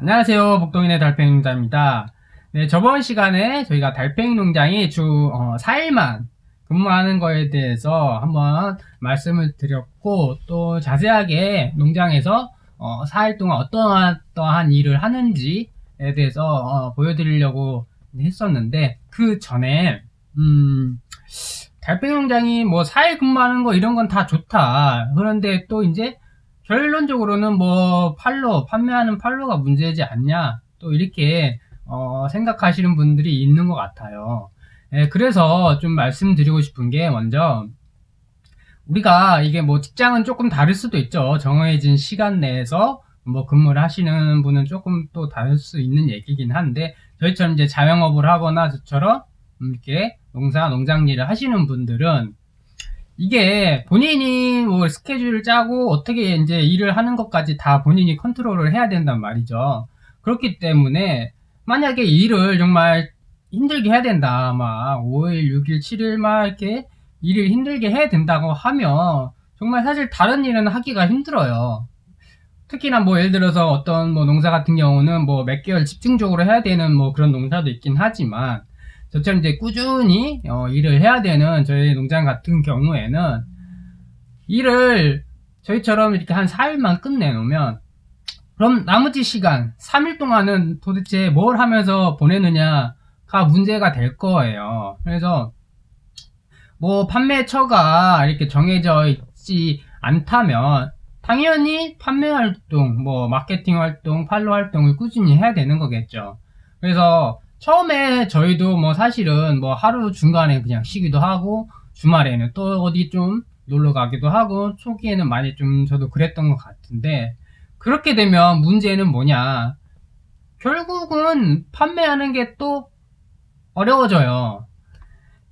안녕하세요. 복동인의 달팽이 농장입니다. 네, 저번 시간에 저희가 달팽이 농장이 주 4일만 근무하는 거에 대해서 한번 말씀을 드렸고, 또 자세하게 농장에서 4일 동안 어떠한 일을 하는지에 대해서 보여드리려고 했었는데, 그 전에 달팽이 농장이 뭐 4일 근무하는 거 이런 건 다 좋다. 그런데 또 이제 결론적으로는 뭐 판매하는 팔로가 문제지 않냐, 또 이렇게 생각하시는 분들이 있는 것 같아요. 그래서 좀 말씀드리고 싶은 게, 먼저 우리가 이게 뭐 직장은 조금 다를 수도 있죠. 정해진 시간 내에서 뭐 근무를 하시는 분은 조금 또 다를 수 있는 얘기긴 한데, 저희처럼 이제 자영업을 하거나 저처럼 이렇게 농장 일을 하시는 분들은 이게 본인이 뭐 스케줄을 짜고 어떻게 이제 일을 하는 것까지 다 본인이 컨트롤을 해야 된단 말이죠. 그렇기 때문에 만약에 일을 정말 힘들게 해야 된다, 막 5일, 6일, 7일 막 이렇게 일을 힘들게 해야 된다고 하면 정말 사실 다른 일은 하기가 힘들어요. 특히나 뭐 예를 들어서 어떤 뭐 농사 같은 경우는 뭐 몇 개월 집중적으로 해야 되는 뭐 그런 농사도 있긴 하지만, 저처럼 이제 꾸준히 일을 해야 되는 저희 농장 같은 경우에는 일을 저희처럼 이렇게 한 4일만 끝내놓으면, 그럼 나머지 시간 3일 동안은 도대체 뭘 하면서 보내느냐가 문제가 될 거예요. 그래서 뭐 판매처가 이렇게 정해져 있지 않다면 당연히 판매 활동, 뭐 마케팅 활동, 팔로 활동을 꾸준히 해야 되는 거겠죠. 그래서 처음에 저희도 뭐 사실은 뭐 하루 중간에 그냥 쉬기도 하고, 주말에는 또 어디 좀 놀러 가기도 하고, 초기에는 많이 좀 저도 그랬던 것 같은데, 그렇게 되면 문제는 뭐냐, 결국은 판매하는 게 또 어려워져요.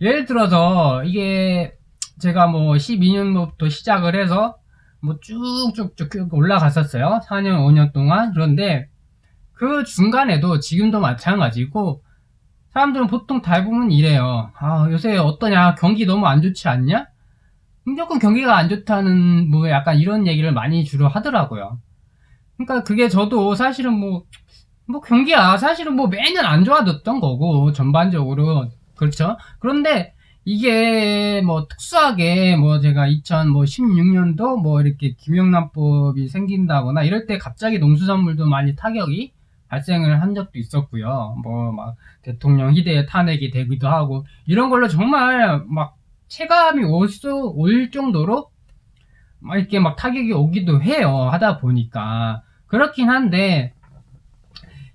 예를 들어서 이게 제가 뭐 12년부터 시작을 해서 뭐 쭉쭉쭉 올라갔었어요. 4년, 5년 동안. 그런데 그 중간에도 지금도 마찬가지고, 사람들은 보통 대부분 이래요. 아, 요새 어떠냐? 경기 너무 안 좋지 않냐? 무조건 경기가 안 좋다는 뭐 약간 이런 얘기를 많이 주로 하더라고요. 그러니까 그게 저도 사실은 뭐 경기야 사실은 뭐 매년 안 좋아졌던 거고, 전반적으로. 그렇죠. 그런데 이게 뭐 특수하게 뭐 제가 2016년도 뭐 이렇게 김영란법이 생긴다거나 이럴 때 갑자기 농수산물도 많이 타격이 발생을 한 적도 있었고요. 뭐 막 대통령 희대에 탄핵이 되기도 하고, 이런 걸로 정말 막 체감이 올 정도로 막 이렇게 막 타격이 오기도 해요. 하다 보니까. 그렇긴 한데,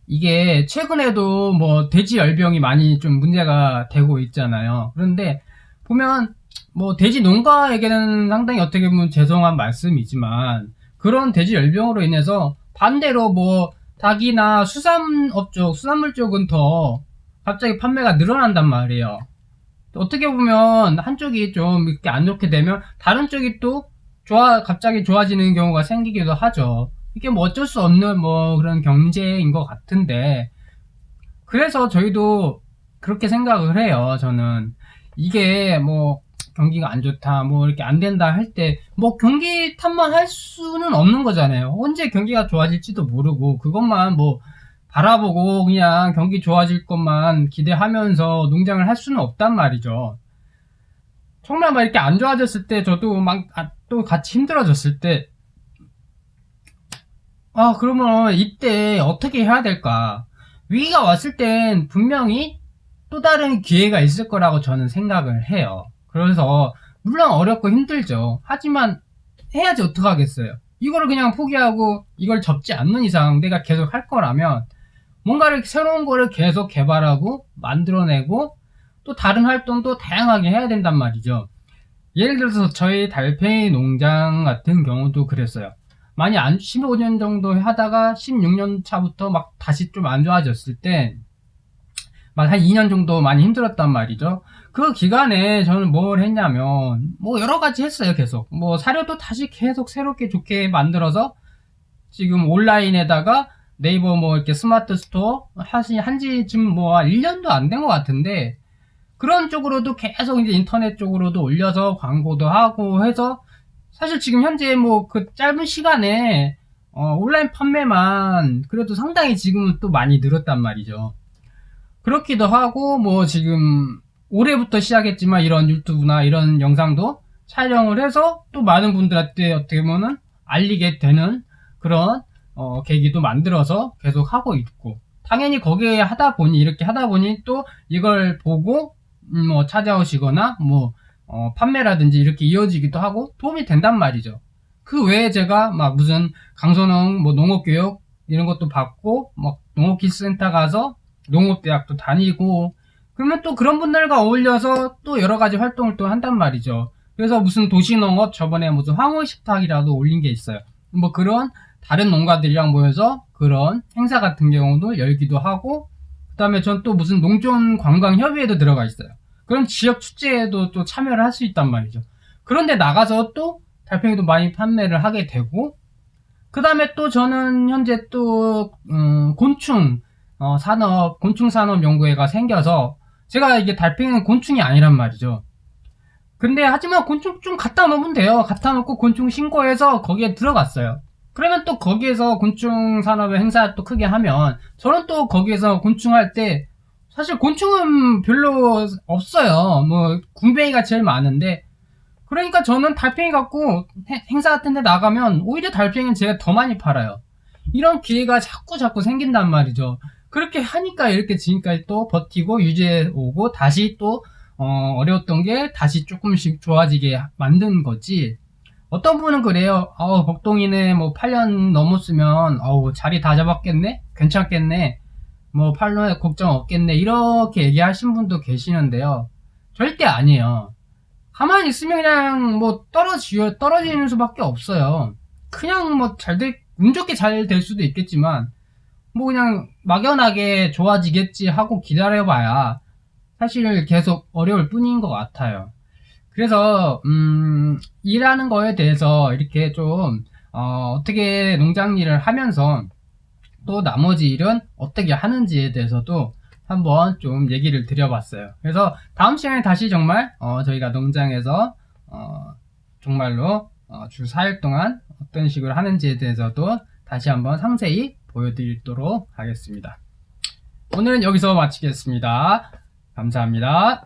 이게 최근에도 뭐 돼지 열병이 많이 좀 문제가 되고 있잖아요. 그런데 보면 뭐 돼지 농가에게는 상당히 어떻게 보면 죄송한 말씀이지만, 그런 돼지 열병으로 인해서 반대로 뭐 닭이나 수산물 쪽은 더 갑자기 판매가 늘어난단 말이에요. 어떻게 보면 한쪽이 좀 이렇게 안 좋게 되면 다른 쪽이 또 갑자기 좋아지는 경우가 생기기도 하죠. 이게 뭐 어쩔 수 없는 뭐 그런 경제인 것 같은데, 그래서 저희도 그렇게 생각을 해요. 저는 이게 뭐 경기가 안 좋다, 뭐 이렇게 안 된다 할 때 뭐 경기 탓만 할 수는 없는 거잖아요. 언제 경기가 좋아질지도 모르고, 그것만 뭐 바라보고 그냥 경기 좋아질 것만 기대하면서 농장을 할 수는 없단 말이죠. 정말 막 이렇게 안 좋아졌을 때, 저도 막 또 같이 힘들어졌을 때, 그러면 이때 어떻게 해야 될까? 위기가 왔을 땐 분명히 또 다른 기회가 있을 거라고 저는 생각을 해요. 그래서 물론 어렵고 힘들죠. 하지만 해야지 어떡하겠어요. 이거를 그냥 포기하고 이걸 접지 않는 이상 내가 계속 할 거라면, 뭔가를 새로운 거를 계속 개발하고 만들어내고 또 다른 활동도 다양하게 해야 된단 말이죠. 예를 들어서 저희 달팽이 농장 같은 경우도 그랬어요. 많이 15년 정도 하다가 16년 차부터 막 다시 좀 안 좋아졌을 때 막 한 2년 정도 많이 힘들었단 말이죠. 그 기간에 저는 뭘 했냐면 뭐 여러 가지 했어요. 계속 뭐 사료도 다시 계속 새롭게 좋게 만들어서, 지금 온라인에다가 네이버 뭐 이렇게 스마트 스토어 한지 지금 뭐 1년도 안 된 것 같은데, 그런 쪽으로도 계속 이제 인터넷 쪽으로도 올려서 광고도 하고 해서, 사실 지금 현재 뭐 그 짧은 시간에 온라인 판매만 그래도 상당히 지금은 또 많이 늘었단 말이죠. 그렇기도 하고 뭐 지금 올해부터 시작했지만 이런 유튜브나 이런 영상도 촬영을 해서 또 많은 분들한테 어떻게 보면은 알리게 되는 그런 계기도 만들어서 계속 하고 있고, 당연히 거기에 하다 보니 이렇게 하다 보니 또 이걸 보고 뭐 찾아오시거나 뭐 판매라든지 이렇게 이어지기도 하고 도움이 된단 말이죠. 그 외에 제가 막 무슨 강선홍 뭐 농업교육 이런 것도 받고 막 농업기술센터 가서 농업대학도 다니고, 그러면 또 그런 분들과 어울려서 또 여러 가지 활동을 또 한단 말이죠. 그래서 무슨 도시농업 저번에 무슨 황홀식탁이라도 올린 게 있어요. 뭐 그런 다른 농가들이랑 모여서 그런 행사 같은 경우도 열기도 하고, 그 다음에 전 또 무슨 농촌관광협의회도 들어가 있어요. 그런 지역 축제에도 또 참여를 할 수 있단 말이죠. 그런데 나가서 또 달팽이도 많이 판매를 하게 되고, 그 다음에 또 저는 현재 또 곤충 곤충산업연구회가 생겨서, 제가 이게 달팽이는 곤충이 아니란 말이죠. 근데 하지만 곤충 좀 갖다 놓으면 돼요. 갖다 놓고 곤충 신고해서 거기에 들어갔어요. 그러면 또 거기에서 곤충 산업의 행사 또 크게 하면 저는 또 거기에서 곤충 할 때 사실 곤충은 별로 없어요. 뭐 궁뱅이가 제일 많은데, 그러니까 저는 달팽이 갖고 행사 같은 데 나가면 오히려 달팽이는 제가 더 많이 팔아요. 이런 기회가 자꾸 생긴단 말이죠. 그렇게 하니까 이렇게 지금까지 또 버티고 유지해 오고 다시 또 어려웠던 게 다시 조금씩 좋아지게 만든 거지. 어떤 분은 그래요. 복동이네 뭐 8년 넘었으면 자리 다 잡았겠네? 괜찮겠네? 뭐 팔로에 걱정 없겠네? 이렇게 얘기하신 분도 계시는데요. 절대 아니에요. 가만히 있으면 그냥 뭐 떨어지는 수밖에 없어요. 그냥 뭐 운 좋게 잘 될 수도 있겠지만 뭐 그냥 막연하게 좋아지겠지 하고 기다려봐야 사실 계속 어려울 뿐인 것 같아요. 그래서 일하는 거에 대해서 이렇게 좀 어떻게 농장 일을 하면서 또 나머지 일은 어떻게 하는지에 대해서도 한번 좀 얘기를 드려봤어요. 그래서 다음 시간에 다시 정말 저희가 농장에서 정말로 주 4일 동안 어떤 식으로 하는지에 대해서도 다시 한번 상세히 보여드리도록 하겠습니다. 오늘은 여기서 마치겠습니다. 감사합니다.